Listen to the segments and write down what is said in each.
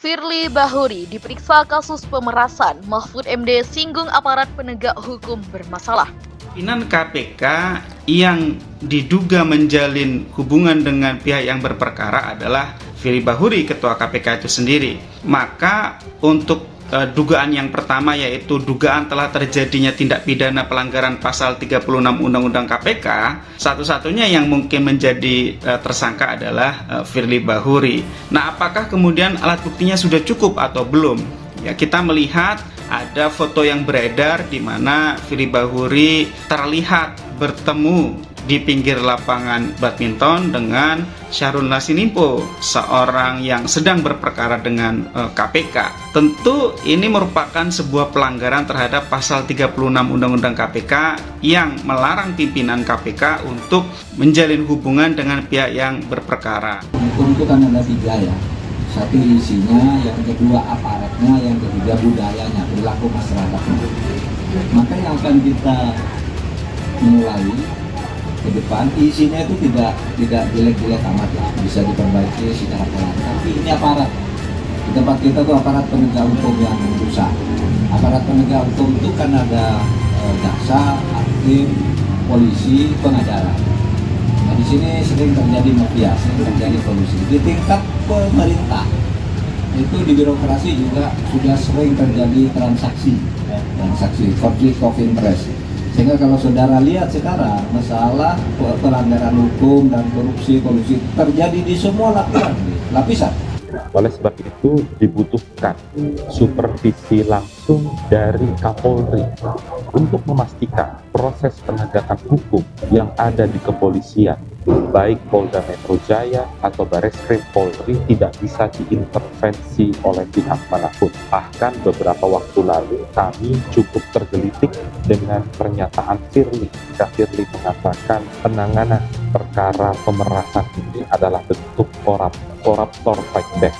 Firly Bahuri diperiksa kasus pemerasan, Mahfud MD singgung aparat penegak hukum bermasalah. Pimpinan KPK yang diduga menjalin hubungan dengan pihak yang berperkara adalah Firly Bahuri, ketua KPK itu sendiri. Maka untuk dugaan yang pertama, yaitu dugaan telah terjadinya tindak pidana pelanggaran pasal 36 Undang-Undang KPK, satu-satunya yang mungkin menjadi tersangka adalah Firly Bahuri. Nah, apakah kemudian alat buktinya sudah cukup atau belum? Ya, kita melihat ada foto yang beredar di mana Firly Bahuri terlihat bertemu di pinggir lapangan badminton dengan Syahrul Yassin Limpo, seorang yang sedang berperkara dengan KPK. Tentu ini merupakan sebuah pelanggaran terhadap pasal 36 Undang-Undang KPK yang melarang pimpinan KPK untuk menjalin hubungan dengan pihak yang berperkara. Hukum itu kan ada tiga ya. Satu isinya, yang kedua aparatnya, yang ketiga budayanya, perilaku masyarakatnya. Maka yang akan kita mulai ke depan, isinya itu tidak jelek-jelek amat lah, bisa diperbaiki secara pelan. Tapi ini aparat. Di tempat kita tuh aparat penegak hukum yang rusak. Aparat penegak hukum itu kan ada jaksa, hakim, polisi, pengacara. Nah, di sini sering terjadi mafia, sering terjadi kolusi. Di tingkat pemerintah itu di birokrasi juga sudah sering terjadi transaksi, konflik of interest. Sehingga kalau saudara lihat sekarang masalah pelanggaran hukum dan korupsi kolusi terjadi di semua lapisan. Oleh sebab itu dibutuhkan supervisi langsung dari Kapolri untuk memastikan proses penegakan hukum yang ada di kepolisian, baik Polda Metro Jaya atau Bareskrim Polri, tidak bisa diintervensi oleh pihak manapun. Bahkan beberapa waktu lalu kami cukup tergelitik dengan pernyataan Firly. Firly mengatakan penanganan perkara pemerasan ini adalah bentuk koruptor fight back.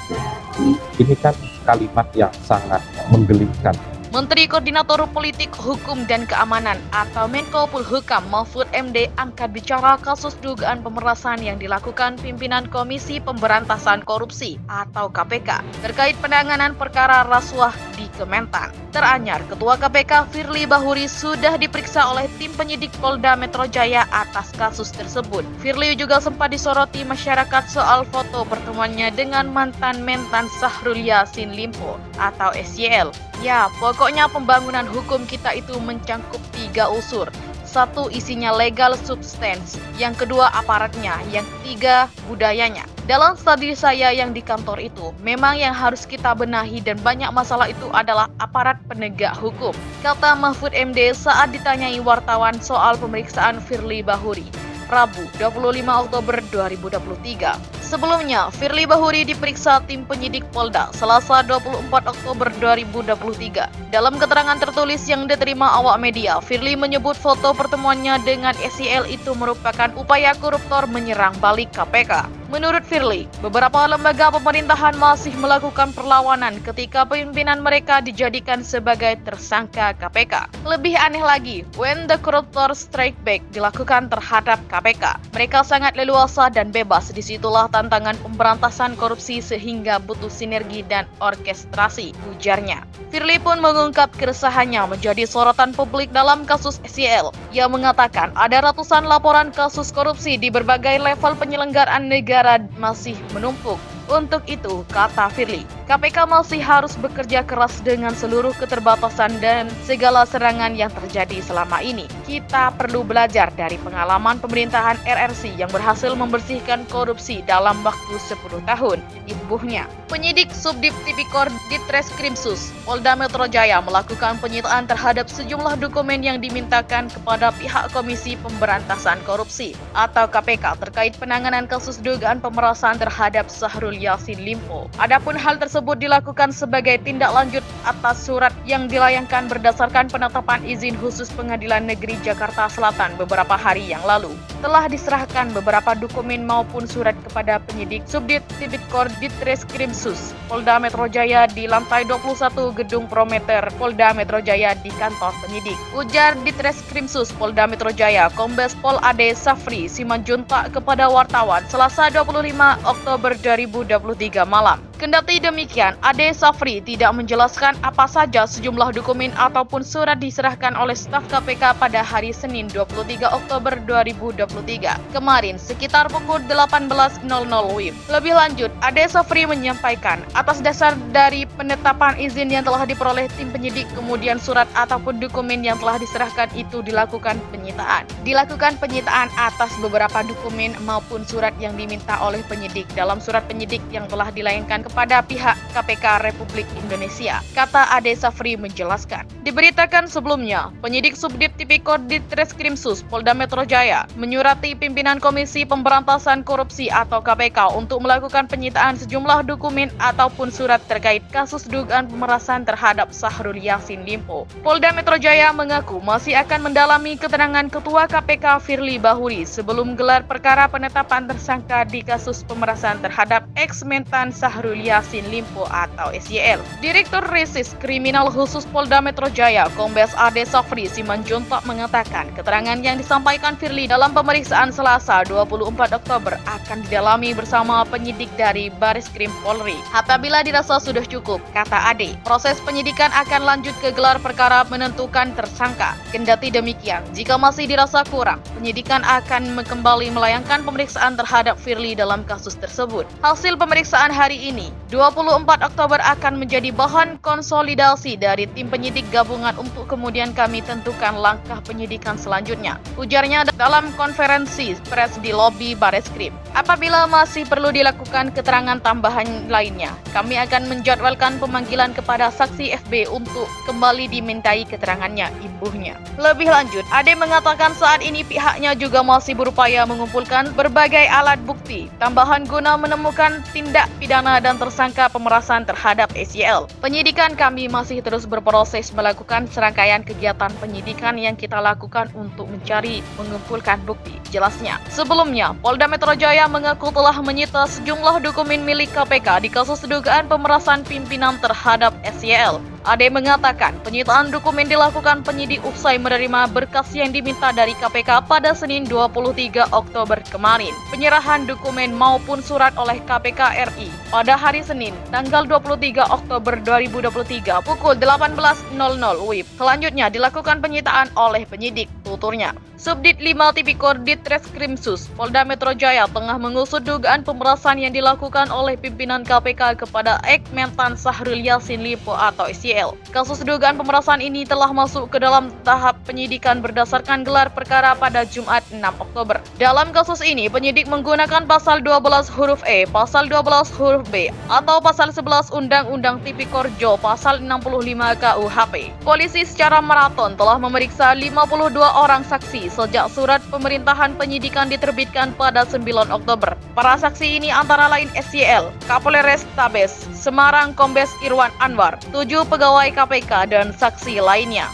Ini kan kalimat yang sangat menggelingkan. Menteri Koordinator Politik, Hukum dan Keamanan atau Menko Polhukam Mahfud MD angkat bicara kasus dugaan pemerasan yang dilakukan pimpinan Komisi Pemberantasan Korupsi atau KPK terkait penanganan perkara rasuah di Kementan. Teranyar, Ketua KPK Firly Bahuri sudah diperiksa oleh tim penyidik Polda Metro Jaya atas kasus tersebut. Firly juga sempat disoroti masyarakat soal foto pertemuannya dengan mantan mentan Syahrul Yassin Limpo atau SYL. Ya, pokoknya pembangunan hukum kita itu mencangkup 3 unsur. 1. Isinya legal substance. Yang kedua, aparatnya. Yang ketiga, budayanya. Dalam studi saya yang di kantor itu, memang yang harus kita benahi dan banyak masalah itu adalah aparat penegak hukum, kata Mahfud MD saat ditanyai wartawan soal pemeriksaan Firly Bahuri, Rabu 25 Oktober 2023. Sebelumnya, Firly Bahuri diperiksa tim penyidik Polda Selasa 24 Oktober 2023. Dalam keterangan tertulis yang diterima awak media, Firly menyebut foto pertemuannya dengan SYL itu merupakan upaya koruptor menyerang balik KPK. Menurut Firly, beberapa lembaga pemerintahan masih melakukan perlawanan ketika pimpinan mereka dijadikan sebagai tersangka KPK. Lebih aneh lagi, when the corruptor strike back dilakukan terhadap KPK, mereka sangat leluasa dan bebas. Disitulah tantangan pemberantasan korupsi sehingga butuh sinergi dan orkestrasi, ujarnya. Firly pun mengungkap keresahannya menjadi sorotan publik dalam kasus SYL. Ia mengatakan ada ratusan laporan kasus korupsi di berbagai level penyelenggaraan negara masih menumpuk. Untuk itu, kata Firly, KPK masih harus bekerja keras dengan seluruh keterbatasan dan segala serangan yang terjadi selama ini. Kita perlu belajar dari pengalaman pemerintahan RRC yang berhasil membersihkan korupsi dalam waktu 10 tahun. Imbuhnya, penyidik Subdit Tipikor Ditreskrimsus Polda Metro Jaya melakukan penyitaan terhadap sejumlah dokumen yang dimintakan kepada pihak Komisi Pemberantasan Korupsi atau KPK terkait penanganan kasus dugaan pemerasan terhadap Syahrul Yassin Limpo. Adapun hal tersebut dilakukan sebagai tindak lanjut atas surat yang dilayangkan berdasarkan penetapan izin khusus Pengadilan Negeri Jakarta Selatan beberapa hari yang lalu. Telah diserahkan beberapa dokumen maupun surat kepada penyidik Subdit Tipikor Ditreskrimsus Polda Metro Jaya di lantai 21 Gedung Prometer Polda Metro Jaya di kantor penyidik. Ujar Ditreskrimsus Polda Metro Jaya Kombes Pol Ade Safri Simanjuntak kepada wartawan Selasa 25 Oktober 2023 malam. Kendati demikian, Ade Safri tidak menjelaskan apa saja sejumlah dokumen ataupun surat diserahkan oleh staf KPK pada hari Senin 23 Oktober 2023 kemarin sekitar pukul 18.00 WIB. Lebih lanjut, Ade Safri menyampaikan atas dasar dari penetapan izin yang telah diperoleh tim penyidik, kemudian surat ataupun dokumen yang telah diserahkan itu dilakukan penyitaan. Dilakukan penyitaan atas beberapa dokumen maupun surat yang diminta oleh penyidik dalam surat penyidik yang telah dilayangkan kepada pihak KPK Republik Indonesia, kata Ade Safri menjelaskan. Diberitakan sebelumnya, penyidik Subdit Tipikor Ditreskrimsus Polda Metro Jaya menyurati pimpinan Komisi Pemberantasan Korupsi atau KPK untuk melakukan penyitaan sejumlah dokumen ataupun surat terkait kasus dugaan pemerasan terhadap Syahrul Yassin Limpo. Polda Metro Jaya mengaku masih akan mendalami keterangan Ketua KPK Firly Bahuri sebelum gelar perkara penetapan tersangka di kasus pemerasan terhadap ex-mentan Syahrul Yassin Limpo atau SYL. Direktur Reses Kriminal Khusus Polda Metro Jaya, Kombes Ade Safri Simanjuntak mengatakan keterangan yang disampaikan Firly dalam pemeriksaan Selasa 24 Oktober akan didalami bersama penyidik dari Bareskrim Polri. Apabila dirasa sudah cukup, kata Ade, proses penyidikan akan lanjut ke gelar perkara menentukan tersangka. Kendati demikian, jika masih dirasa kurang, penyidikan akan kembali melayangkan pemeriksaan terhadap Firly dalam kasus tersebut. Hasil pemeriksaan hari ini, 24 Oktober akan menjadi bahan konsolidasi dari tim penyidik gabungan untuk kemudian kami tentukan langkah penyidikan selanjutnya, ujarnya dalam konferensi pers di lobi Bareskrim. Apabila masih perlu dilakukan keterangan tambahan lainnya, kami akan menjadwalkan pemanggilan kepada saksi FB untuk kembali dimintai keterangannya, imbuhnya. Lebih lanjut, Ade mengatakan saat ini pihaknya juga masih berupaya mengumpulkan berbagai alat bukti tambahan guna menemukan tindak pidana dan tersangka pemerasan terhadap SYL. Penyidikan kami masih terus berproses melakukan serangkaian kegiatan penyidikan yang kita lakukan untuk mencari mengumpulkan bukti, jelasnya. Sebelumnya, Polda Metro Jaya mengaku telah menyita sejumlah dokumen milik KPK di kasus dugaan pemerasan pimpinan terhadap SYL. Ade mengatakan penyitaan dokumen dilakukan penyidik usai menerima berkas yang diminta dari KPK pada Senin 23 Oktober kemarin. Penyerahan dokumen maupun surat oleh KPK RI pada hari Senin tanggal 23 Oktober 2023 pukul 18.00 WIB. Selanjutnya dilakukan penyitaan oleh penyidik, tuturnya. Subdit 5 Tipikor Ditreskrimsus Polda Metro Jaya tengah mengusut dugaan pemerasan yang dilakukan oleh pimpinan KPK kepada ex-mentan Syahrul Yassin Limpo atau SYL. Kasus dugaan pemerasan ini telah masuk ke dalam tahap penyidikan berdasarkan gelar perkara pada Jumat 6 Oktober. Dalam kasus ini, penyidik menggunakan pasal 12 huruf E, pasal 12 huruf B, atau pasal 11 Undang-Undang Tipikor Jo, pasal 65 KUHP. Polisi secara maraton telah memeriksa 52 orang saksi sejak surat pemerintahan penyidikan diterbitkan pada 9 Oktober. Para saksi ini antara lain SYL, Kapolres Tabes Semarang Kombes Irwan Anwar, 7 pegawai KPK dan saksi lainnya.